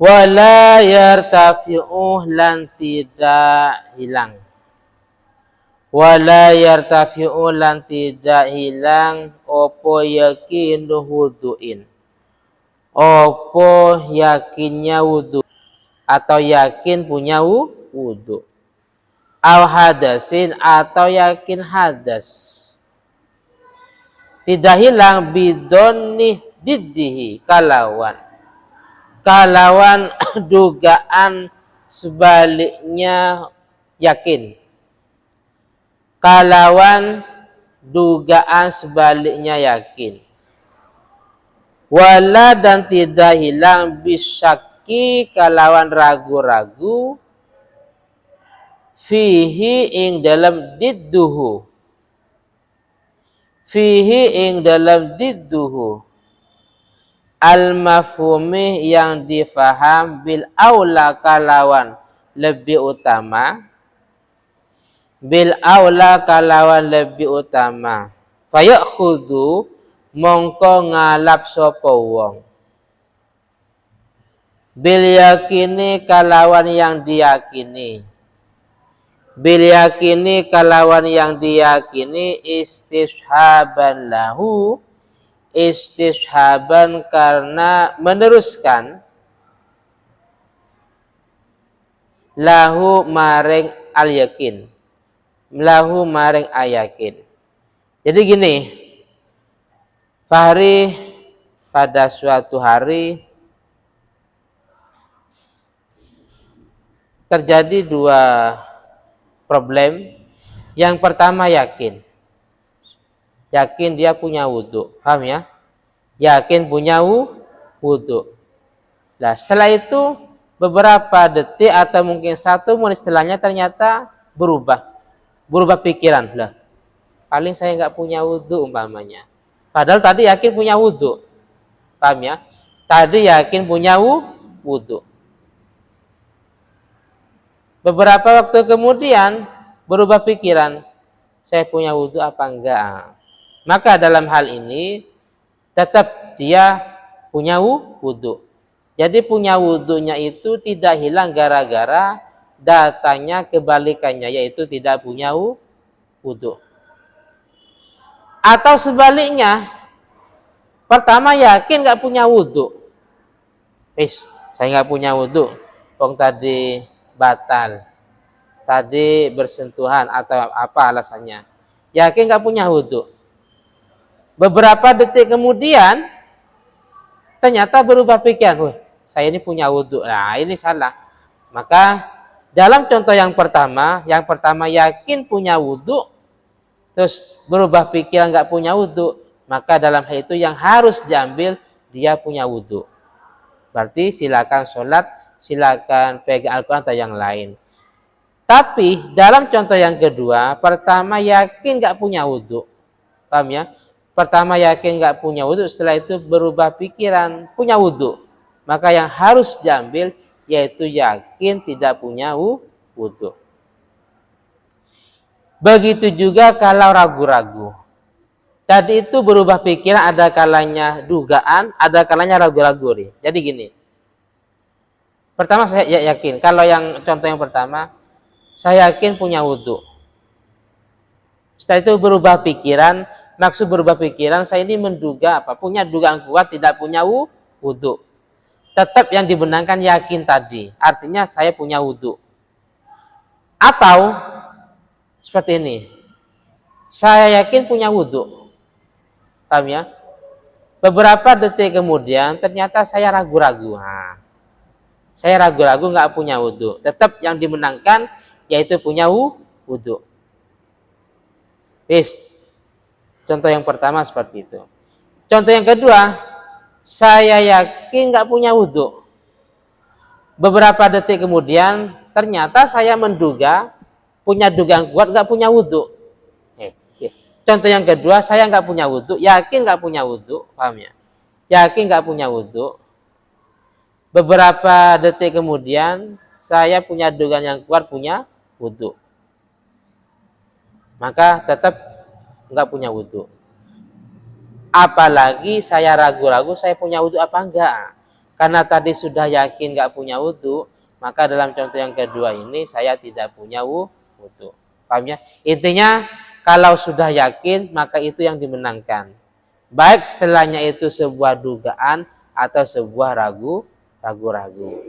Wala yartafi'u lan tidak hilang. Wala yartafi'u lan tidak hilang opo yakinu wudu'in. Opo yakinnya wudu atau yakin punya wudu. Al hadasin atau yakin hadas. Tidak hilang bidonni diddihi kalawan dugaan sebaliknya yakin. Kalawan dugaan sebaliknya yakin. Wala dan tidak hilang bisyaki kalawan ragu-ragu fihi ing dalam didduhu. Fihi ing dalam didduhu. Al-mafhumi yang difaham bil aula kalawan lebih utama. Bil aula kalawan lebih utama. Fayakhudhu mongko ngalap sapa wong. Bil yakini kalawan yang diyakini. Bil yakini kalawan yang diyakini istishaban lahu. Istishaban karena meneruskan lahu maring al yakin. Lahu maring ayakin. Jadi gini, Fahri pada suatu hari terjadi dua problem. Yang pertama yakin. Yakin dia punya wudu. Paham ya? Yakin punya wudu. Nah, setelah itu beberapa detik atau mungkin 1 menit setelahnya ternyata berubah pikiran lah. Paling saya nggak punya wudu umpamanya. Padahal tadi yakin punya wudu. Paham ya? Tadi yakin punya wudu. Beberapa waktu kemudian berubah pikiran. Saya punya wudu apa enggak? Maka dalam hal ini tetap dia punya wudu. Jadi punya wudunya itu tidak hilang gara-gara datanya kebalikannya, yaitu tidak punya wudu. Atau sebaliknya, pertama yakin nggak punya wudu. Saya nggak punya wudu. Wong tadi batal, tadi bersentuhan atau apa alasannya. Yakin nggak punya wudu. Beberapa detik kemudian ternyata berubah pikiran. Saya ini punya wudu. Nah, ini salah. Maka dalam contoh yang pertama yakin punya wudu, terus berubah pikiran nggak punya wudu, maka dalam hal itu yang harus diambil dia punya wudu. Berarti silakan sholat, silakan pegang Al-Quran atau yang lain. Tapi dalam contoh yang kedua, pertama yakin nggak punya wudu, paham ya? Pertama yakin nggak punya wudu, setelah itu berubah pikiran punya wudu, maka yang harus diambil yaitu yakin tidak punya wudu. Begitu juga kalau ragu-ragu. Tadi itu berubah pikiran, ada kalanya dugaan, ada kalanya ragu-ragu. Jadi gini. Pertama saya yakin, kalau yang contoh yang pertama, saya yakin punya wudu. Setelah itu berubah pikiran, maksud berubah pikiran, saya ini menduga apa? Punya dugaan kuat tidak punya wudu. Tetap yang dibenarkan yakin tadi, artinya saya punya wudu. Atau seperti ini, saya yakin punya wudu. Paham ya? Beberapa detik kemudian ternyata saya ragu-ragu. Saya ragu-ragu nggak punya wudu. Tetap yang dimenangkan yaitu punya wudu. Contoh yang pertama seperti itu. Contoh yang kedua, saya yakin nggak punya wudu. Beberapa detik kemudian ternyata saya menduga punya dugaan kuat nggak punya wudu. Contoh yang kedua, saya nggak punya wudu, yakin nggak punya wudu, paham ya? Yakin nggak punya wudu. Beberapa detik kemudian, saya punya dugaan yang kuat punya wudu. Maka tetap nggak punya wudu. Apalagi saya ragu-ragu, saya punya wudu apa enggak? karena tadi sudah yakin nggak punya wudhu, maka dalam contoh yang kedua ini saya tidak punya wudhu. Paham ya? Intinya kalau sudah yakin maka itu yang dimenangkan. Baik setelahnya itu sebuah dugaan atau sebuah ragu-ragu.